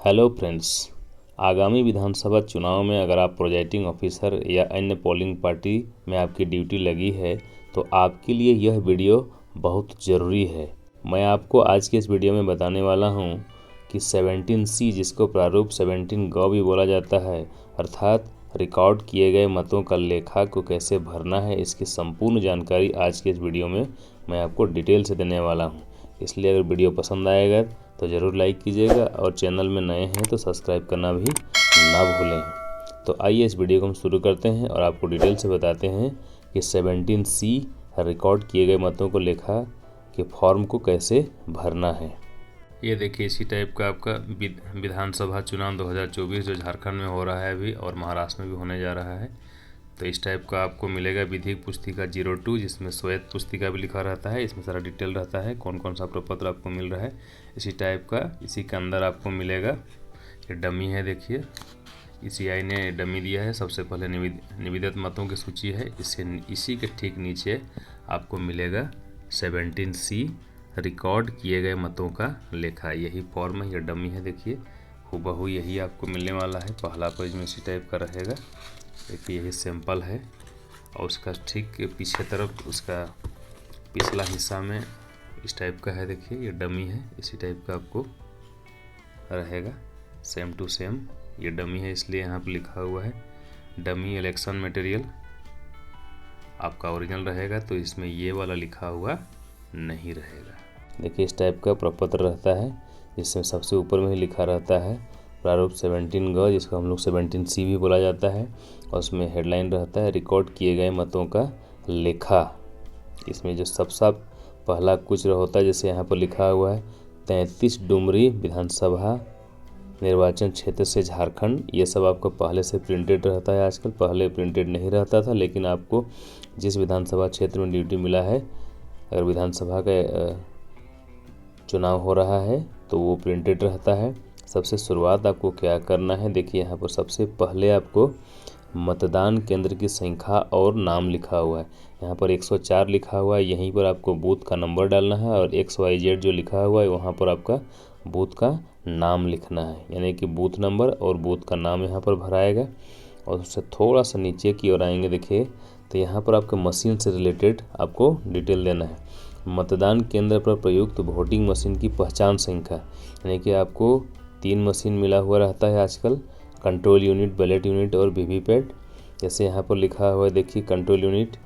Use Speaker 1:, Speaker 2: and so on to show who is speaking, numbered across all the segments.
Speaker 1: Hello friends, आगामी विधानसभा चुनाव में अगर आप प्रोजाइडिंग ऑफिसर या अन्य पोलिंग पार्टी में आपकी ड्यूटी लगी है तो आपके लिए यह वीडियो बहुत ज़रूरी है। मैं आपको आज के इस वीडियो में बताने वाला हूं कि 17C जिसको प्रारूप 17 ग भी बोला जाता है, अर्थात रिकॉर्ड किए गए मतों का लेखा को कैसे भरना है, इसकी संपूर्ण जानकारी आज के इस वीडियो में मैं आपको डिटेल से देने वाला हूँ। इसलिए अगर वीडियो पसंद आएगा तो ज़रूर लाइक कीजिएगा और चैनल में नए हैं तो सब्सक्राइब करना भी ना भूलें। तो आइए इस वीडियो को हम शुरू करते हैं और आपको डिटेल से बताते हैं कि 17C रिकॉर्ड किए गए मतों को लेखा के फॉर्म को कैसे भरना है। ये देखिए, इसी टाइप का आपका विधानसभा चुनाव 2024 जो झारखंड में हो रहा है अभी और महाराष्ट्र में भी होने जा रहा है, तो इस टाइप का आपको मिलेगा विधिक पुस्तिका 02, जिसमें श्वेत पुस्तिका भी लिखा रहता है। इसमें सारा डिटेल रहता है कौन कौन सा प्रपत्र आपको मिल रहा है। इसी टाइप का इसी के अंदर आपको मिलेगा, ये डमी है, देखिए ECI ने डमी दिया है। सबसे पहले निवेदित मतों की सूची है, इसी के ठीक नीचे आपको मिलेगा 17C रिकॉर्ड किए गए मतों का लेखा। यही फॉर्म है, यह डमी है, देखिए हूबहू यही आपको मिलने वाला है। पहला पेज में इसी टाइप का रहेगा, देखिए यही सैंपल है और उसका ठीक पीछे तरफ उसका पिछला हिस्सा में इस टाइप का है, देखिए ये डमी है, इसी टाइप का आपको रहेगा सेम टू सेम। ये डमी है इसलिए यहाँ पर लिखा हुआ है डमी इलेक्शन मटेरियल। आपका ओरिजिनल रहेगा तो इसमें ये वाला लिखा हुआ नहीं रहेगा। देखिए इस टाइप का प्रपत्र रहता है, जिसमें सबसे ऊपर में ही लिखा रहता है प्रारूप 17 ग, जिसको हम लोग 17C भी बोला जाता है, और उसमें हेडलाइन रहता है रिकॉर्ड किए गए मतों का लेखा। इसमें जो सबसे पहला कुछ होता है, जैसे यहाँ पर लिखा हुआ है 33 डुमरी विधानसभा निर्वाचन क्षेत्र से झारखंड। ये सब आपको पहले से प्रिंटेड रहता है। आजकल पहले प्रिंटेड नहीं रहता था, लेकिन आपको जिस विधानसभा क्षेत्र में ड्यूटी मिला है, अगर विधानसभा का चुनाव हो रहा है तो वो प्रिंटेड रहता है। सबसे शुरुआत आपको क्या करना है, देखिए यहाँ पर सबसे पहले आपको मतदान केंद्र की संख्या और नाम लिखा हुआ है। यहाँ पर 104 लिखा हुआ है, यहीं पर आपको बूथ का नंबर डालना है, और XYZ जो लिखा हुआ है वहाँ पर आपका बूथ का नाम लिखना है, यानी कि बूथ नंबर और बूथ का नाम यहाँ पर भराएगा। और उससे थोड़ा सा नीचे की ओर आएंगे, देखिए तो यहाँ पर आपके मशीन से रिलेटेड आपको डिटेल देना है। मतदान केंद्र पर प्रयुक्त वोटिंग मशीन की पहचान संख्या, यानी कि आपको 3 मशीन मिला हुआ रहता है आजकल, कंट्रोल यूनिट, बैलेट यूनिट और वीवीपैट। जैसे यहाँ पर लिखा हुआ है, देखिए कंट्रोल यूनिट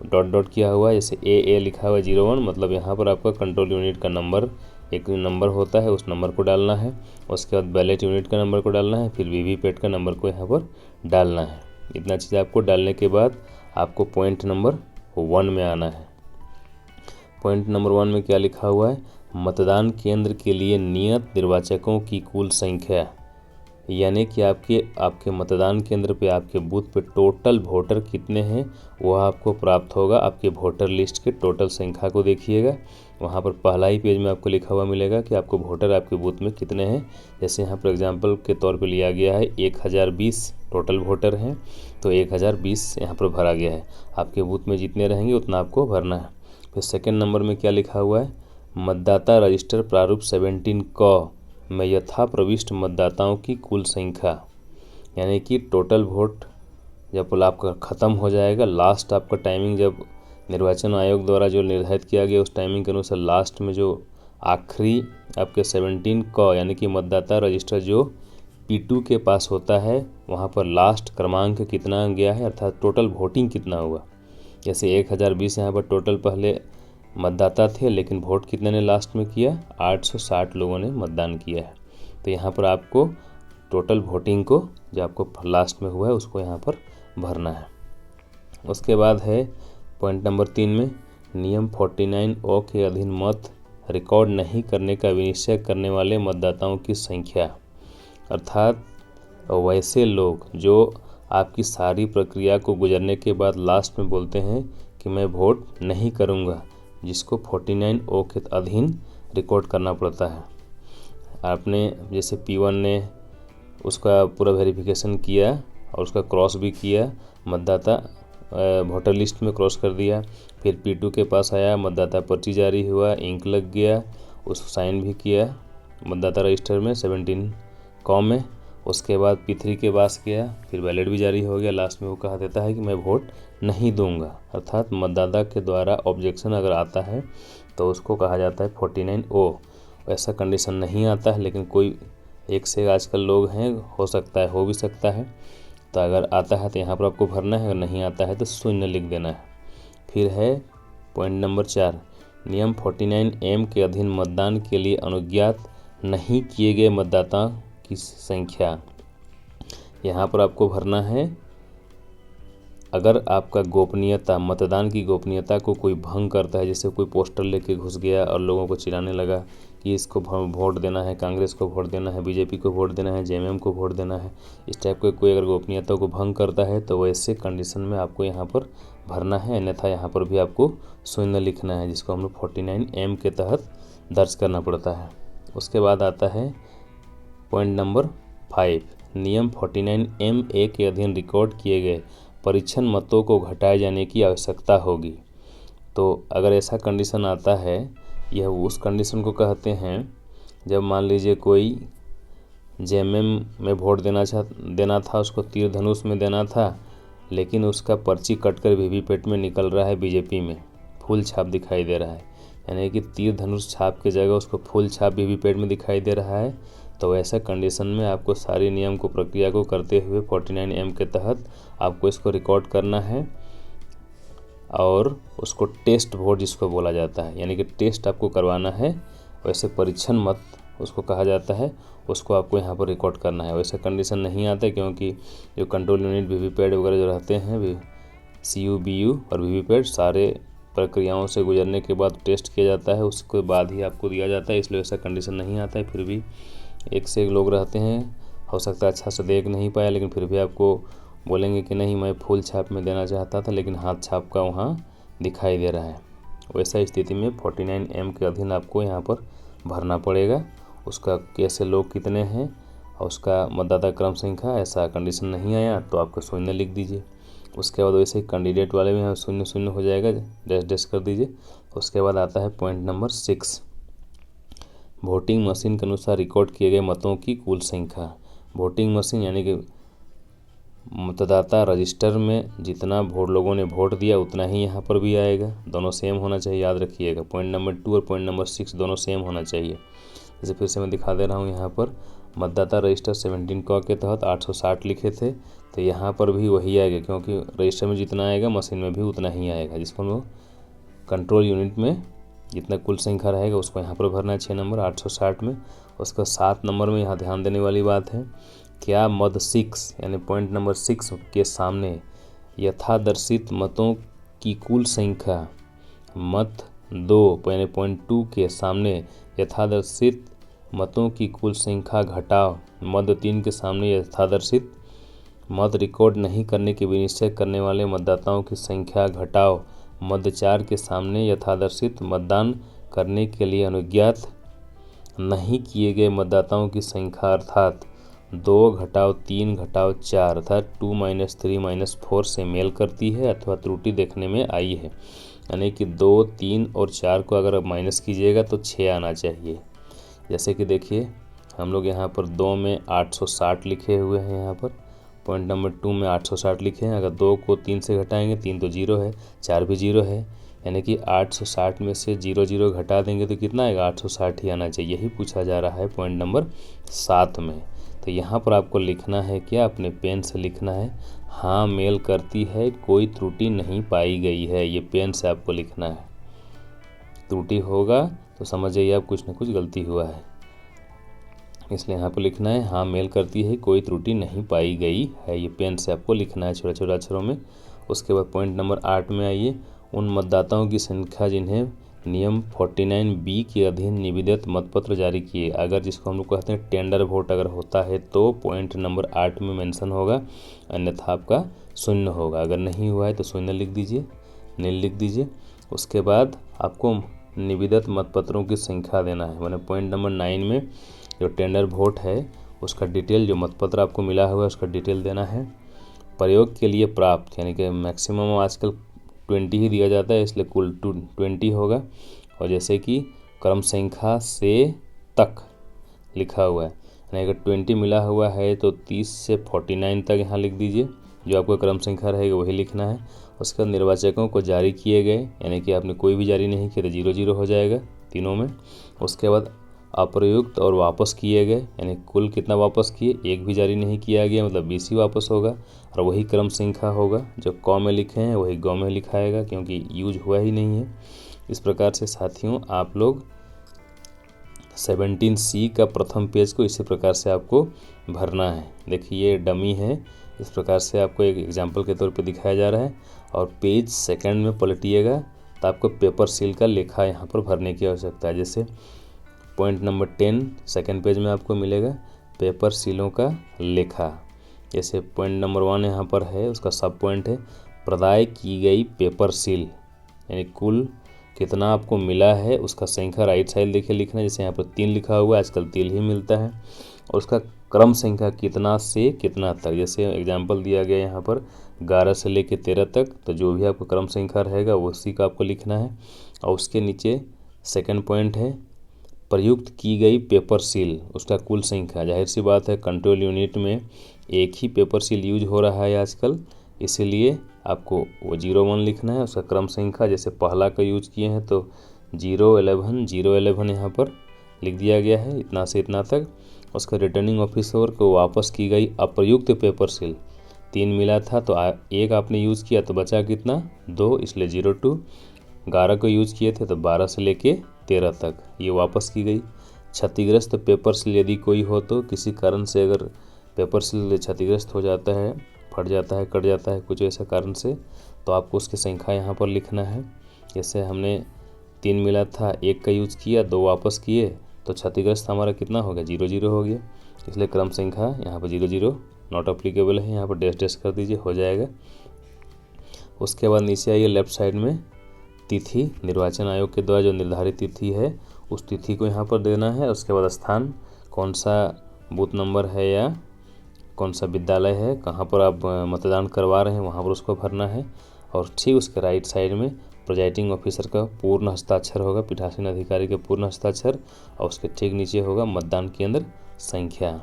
Speaker 1: डॉट डॉट किया हुआ है, जैसे AA लिखा हुआ है 01, मतलब यहाँ पर आपका कंट्रोल यूनिट का नंबर, एक नंबर होता है, उस नंबर को डालना है। उसके बाद बैलेट यूनिट का नंबर को डालना है, फिर वीवीपैट का नंबर को यहाँ पर डालना है। इतना चीज़ आपको डालने के बाद आपको पॉइंट नंबर 1 में आना है। पॉइंट नंबर 1 में क्या लिखा हुआ है, मतदान केंद्र के लिए नियत निर्वाचकों की कुल संख्या, यानी कि आपके मतदान केंद्र पे, आपके बूथ पे टोटल वोटर कितने हैं वह आपको प्राप्त होगा आपके वोटर लिस्ट के टोटल संख्या को। देखिएगा वहाँ पर पहला ही पेज में आपको लिखा हुआ मिलेगा कि आपको वोटर आपके बूथ में कितने हैं। जैसे यहाँ पर एग्जाम्पल के तौर पे लिया गया है 1020 टोटल वोटर हैं, तो 1020 यहाँ पर भरा गया है। आपके बूथ में जितने रहेंगे उतना आपको भरना है। फिर सेकेंड नंबर में क्या लिखा हुआ है, मतदाता रजिस्टर प्रारूप 17 क में यथा प्रविष्ट मतदाताओं की कुल संख्या, यानी कि टोटल वोट जब आपका ख़त्म हो जाएगा, लास्ट आपका टाइमिंग जब निर्वाचन आयोग द्वारा जो निर्धारित किया गया उस टाइमिंग के अनुसार लास्ट में जो आखिरी आपके 17 क यानी कि मतदाता रजिस्टर जो P2 के पास होता है, वहाँ पर लास्ट क्रमांक कितना गया है, अर्थात टोटल वोटिंग कितना हुआ। जैसे 1020 यहाँ पर टोटल पहले मतदाता थे, लेकिन वोट कितने ने लास्ट में किया, 860 लोगों ने मतदान किया है। तो यहाँ पर आपको टोटल वोटिंग को जो आपको लास्ट में हुआ है उसको यहाँ पर भरना है। उसके बाद है पॉइंट नंबर 3 में नियम 49O के अधीन मत रिकॉर्ड नहीं करने का विनिश्चय करने वाले मतदाताओं की संख्या, अर्थात वैसे लोग जो आपकी सारी प्रक्रिया को गुजरने के बाद लास्ट में बोलते हैं कि मैं वोट नहीं करूंगा, जिसको 49O के अधीन रिकॉर्ड करना पड़ता है। आपने जैसे P1 ने उसका पूरा वेरिफिकेशन किया और उसका क्रॉस भी किया, मतदाता वोटर लिस्ट में क्रॉस कर दिया, फिर P2 के पास आया, मतदाता पर्ची जारी हुआ, इंक लग गया, उसको साइन भी किया मतदाता रजिस्टर में 17 कॉम में। उसके बाद P3 के पास गया, फिर बैलेट भी जारी हो गया। लास्ट में वो कहा देता है कि मैं वोट नहीं दूंगा, अर्थात मतदाता के द्वारा ऑब्जेक्शन अगर आता है तो उसको कहा जाता है 49O। ऐसा कंडीशन नहीं आता है, लेकिन कोई एक से आजकल लोग हैं, हो सकता है, हो भी सकता है। तो अगर आता है तो यहाँ पर आपको भरना है, अगर नहीं आता है तो शून्य लिख देना है। फिर है पॉइंट नंबर 4, नियम 49M के अधीन मतदान के लिए अनुज्ञात नहीं किए गए मतदाता की संख्या। यहाँ पर आपको भरना है, अगर आपका गोपनीयता, मतदान की गोपनीयता को कोई भंग करता है, जैसे कोई पोस्टर लेके घुस गया और लोगों को चिल्लाने लगा कि इसको वोट देना है, कांग्रेस को वोट देना है, बीजेपी को वोट देना है, JMM को वोट देना है, इस टाइप के कोई अगर गोपनीयता को भंग करता है तो वैसे कंडीशन में आपको यहाँ पर भरना है, अन्यथा यहाँ पर भी आपको शून्य लिखना है, जिसको हम लोग 49M के तहत दर्ज करना पड़ता है। उसके बाद आता है पॉइंट नंबर 5, नियम 49MA के अधीन रिकॉर्ड किए गए परीक्षण मतों को घटाए जाने की आवश्यकता होगी। तो अगर ऐसा कंडीशन आता है, यह उस कंडीशन को कहते हैं जब मान लीजिए कोई JMM में वोट देना था, उसको तीर धनुष में देना था, लेकिन उसका पर्ची कटकर VVPAT में निकल रहा है, बीजेपी में फूल छाप दिखाई दे रहा है, यानी कि तीर धनुष छाप की जगह उसको फूल छाप VVPAT में दिखाई दे रहा है। तो ऐसा कंडीशन में आपको सारी नियम को, प्रक्रिया को करते हुए 49M के तहत आपको इसको रिकॉर्ड करना है और उसको टेस्ट वोट जिसको बोला जाता है, यानी कि टेस्ट आपको करवाना है। वैसे परीक्षण मत उसको कहा जाता है, उसको आपको यहाँ पर रिकॉर्ड करना है। वैसे कंडीशन नहीं आता, क्योंकि जो कंट्रोल यूनिट VVPAT वगैरह जो रहते हैं, CU BU और VVPAT सारे प्रक्रियाओं से गुजरने के बाद टेस्ट किया जाता है, उसके बाद ही आपको दिया जाता है, इसलिए ऐसा कंडीशन नहीं आता है। फिर भी एक से एक लोग रहते हैं, हो सकता है अच्छा से देख नहीं पाया, लेकिन फिर भी आपको बोलेंगे कि नहीं मैं फूल छाप में देना चाहता था, लेकिन हाथ छाप का वहाँ दिखाई दे रहा है। वैसा स्थिति में 49M के अधीन आपको यहाँ पर भरना पड़ेगा, उसका कैसे लोग कितने हैं और उसका मतदाता क्रम संख्या। ऐसा कंडीशन नहीं आया तो आपको शून्य लिख दीजिए। उसके बाद वैसे ही कैंडिडेट वाले में यहाँ 0 हो जाएगा, डैश डैश कर दीजिए। उसके बाद आता है पॉइंट नंबर 6, वोटिंग मशीन के अनुसार रिकॉर्ड किए गए मतों की कुल संख्या। वोटिंग मशीन यानी कि मतदाता रजिस्टर में जितना लोगों ने वोट दिया उतना ही यहाँ पर भी आएगा, दोनों सेम होना चाहिए, याद रखिएगा। पॉइंट नंबर 2 और पॉइंट नंबर 6 दोनों सेम होना चाहिए। जैसे फिर से मैं दिखा दे रहा हूँ, यहाँ पर मतदाता रजिस्टर 17 क के तहत 860 लिखे थे, तो यहाँ पर भी वही आएगा, क्योंकि रजिस्टर में जितना आएगा मशीन में भी उतना ही आएगा, जिसको हम लोग कंट्रोल यूनिट में जितना कुल संख्या रहेगा उसको यहाँ पर भरना है 6 नंबर 860 में। उसका 7 नंबर में यहाँ ध्यान देने वाली बात है, क्या मद 6 यानी पॉइंट नंबर 6 के सामने यथादर्शित मतों की कुल संख्या, मत 2 यानी पॉइंट 2 के सामने यथादर्शित मतों की कुल संख्या घटाव मद 3 के सामने यथादर्शित मत रिकॉर्ड नहीं करने की विनिश्चय करने वाले मतदाताओं की संख्या घटाव मद 4 के सामने यथादर्शित मतदान करने के लिए अनुज्ञात नहीं किए गए मतदाताओं की संख्या, अर्थात 2 घटाव 3 घटाव 4 अर्थात 2 - 3 - 4 से मेल करती है अथवा त्रुटि देखने में आई है। यानी कि 2, 3 और 4 को अगर आप माइनस कीजिएगा तो 6 आना चाहिए। जैसे कि देखिए हम लोग यहाँ पर 2 में 860 लिखे हुए हैं, यहाँ पर पॉइंट नंबर 2 में 860 लिखे हैं। अगर 2 को 3 से घटाएंगे 3 तो 0 है, 4 भी 0 है, यानी कि 860 में से 0 घटा देंगे तो कितना आएगा, 860 ही आना चाहिए। यही पूछा जा रहा है पॉइंट नंबर 7 में। तो यहाँ पर आपको लिखना है क्या, अपने पेन से लिखना है, हाँ मेल करती है, कोई त्रुटि नहीं पाई गई है। ये पेन से आपको लिखना है, त्रुटि होगा तो समझ जाइए आप कुछ न कुछ गलती हुआ है, इसलिए यहाँ पर लिखना है हाँ मेल करती है, कोई त्रुटि नहीं पाई गई है। ये पेन से आपको लिखना है छोटे छोटे अक्षरों में। उसके बाद पॉइंट नंबर 8 में आइए, उन मतदाताओं की संख्या जिन्हें नियम 49B के अधीन निविदित मतपत्र जारी किए, अगर जिसको हम लोग कहते हैं टेंडर वोट अगर होता है तो पॉइंट नंबर 8 में मेंशन होगा, अन्यथा आपका 0 होगा। अगर नहीं हुआ है तो 0 लिख दीजिए, नील लिख दीजिए। उसके बाद आपको निविदित मतपत्रों की संख्या देना है, मैंने पॉइंट नंबर 9 में जो टेंडर वोट है उसका डिटेल, जो मतपत्र आपको मिला हुआ है उसका डिटेल देना है। प्रयोग के लिए प्राप्त यानी कि मैक्सिमम आजकल 20 ही दिया जाता है, इसलिए कुल 20 होगा। और जैसे कि क्रम संख्या से तक लिखा हुआ है। यानी अगर 20 मिला हुआ है तो 30 से 49 तक यहाँ लिख दीजिए, जो आपका क्रम संख्या रहेगा वही लिखना है। उसके बाद निर्वाचकों को जारी किए गए, यानी कि आपने कोई भी जारी नहीं किया तो 0-0 हो जाएगा तीनों में। उसके बाद अप्रयुक्त और वापस किए गए, यानी कुल कितना वापस किए, एक भी जारी नहीं किया गया मतलब 20 ही वापस होगा, और वही क्रम संख्या होगा। जो क में लिखे हैं वही ग में लिखाएगा, क्योंकि यूज हुआ ही नहीं है। इस प्रकार से साथियों आप लोग 17C का प्रथम पेज को इसी प्रकार से आपको भरना है। देखिए ये डमी है, इस प्रकार से आपको एक एग्जाम्पल के तौर पे दिखाया जा रहा है। और पेज सेकंड में पलटिएगा तो आपको पेपर सील का लेखा यहाँ पर भरने की आवश्यकता है। जैसे पॉइंट नंबर 10 सेकंड पेज में आपको मिलेगा पेपर सीलों का लेखा। जैसे पॉइंट नंबर 1 यहाँ पर है, उसका सब पॉइंट है प्रदाय की गई पेपर सील, यानी कुल कितना आपको मिला है उसका संख्या राइट साइड देखिए लिखना है। जैसे यहाँ पर 3 लिखा हुआ है, आजकल 3 ही मिलता है, और उसका क्रम संख्या कितना से कितना तक। जैसे एग्जाम्पल दिया गया यहाँ पर 11 से लेकर 13 तक, तो जो भी आपका क्रम संख्या रहेगा उसी का आपको लिखना है। और उसके नीचे सेकंड पॉइंट है प्रयुक्त की गई पेपर सील, उसका कुल संख्या। जाहिर सी बात है कंट्रोल यूनिट में एक ही पेपर सील यूज हो रहा है आजकल, इसीलिए आपको वो 01 लिखना है। उसका क्रम संख्या जैसे पहला का यूज किए हैं तो 011 यहाँ पर लिख दिया गया है, इतना से इतना तक। उसका रिटर्निंग ऑफिसर को वापस की गई अप्रयुक्त पेपर सील 3 मिला था तो एक आपने यूज़ किया तो बचा कितना 2, इसलिए 02। 11 को यूज़ किए थे तो 12 से लेके 13 तक ये वापस की गई। क्षतिग्रस्त पेपर सील यदि कोई हो तो किसी कारण से अगर पेपर सील क्षतिग्रस्त हो जाता है, फट जाता है, कट जाता है कुछ ऐसा कारण से, तो आपको उसकी संख्या यहाँ पर लिखना है। जैसे हमने 3 मिला था, 1 का यूज़ किया, 2 वापस किए, तो क्षतिग्रस्त हमारा कितना हो गया 0-0 हो गया, इसलिए क्रम संख्या यहाँ पर 0-0 नॉट अप्लीकेबल है, यहाँ पर डैश डैश कर दीजिए, हो जाएगा। उसके बाद नीचे आइए लेफ्ट साइड में तिथि, निर्वाचन आयोग के द्वारा जो निर्धारित तिथि है उस तिथि को यहाँ पर देना है। उसके बाद स्थान, कौन सा बूथ नंबर है या कौन सा विद्यालय है, कहाँ पर आप मतदान करवा रहे हैं वहाँ पर उसको भरना है। और ठीक उसके राइट साइड में प्रिजाइडिंग ऑफिसर का पूर्ण हस्ताक्षर होगा, पीठासीन अधिकारी के पूर्ण हस्ताक्षर, और उसके ठीक नीचे होगा मतदान केंद्र संख्या,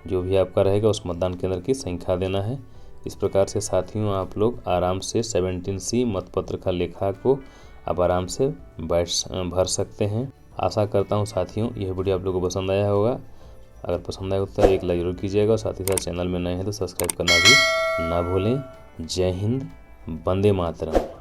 Speaker 1: जो भी आपका रहेगा उस मतदान केंद्र की संख्या देना है। इस प्रकार से साथियों आप लोग आराम से 17C मतपत्र का लेखा को आप आराम से भर सकते हैं। आशा करता हूँ साथियों यह वीडियो आप लोगों को पसंद आया होगा। अगर पसंद आया तो एक लाइक जरूर कीजिएगा, और साथ ही साथ चैनल में नए हैं तो सब्सक्राइब करना भी ना भूलें। जय हिंद, वंदे मातरम।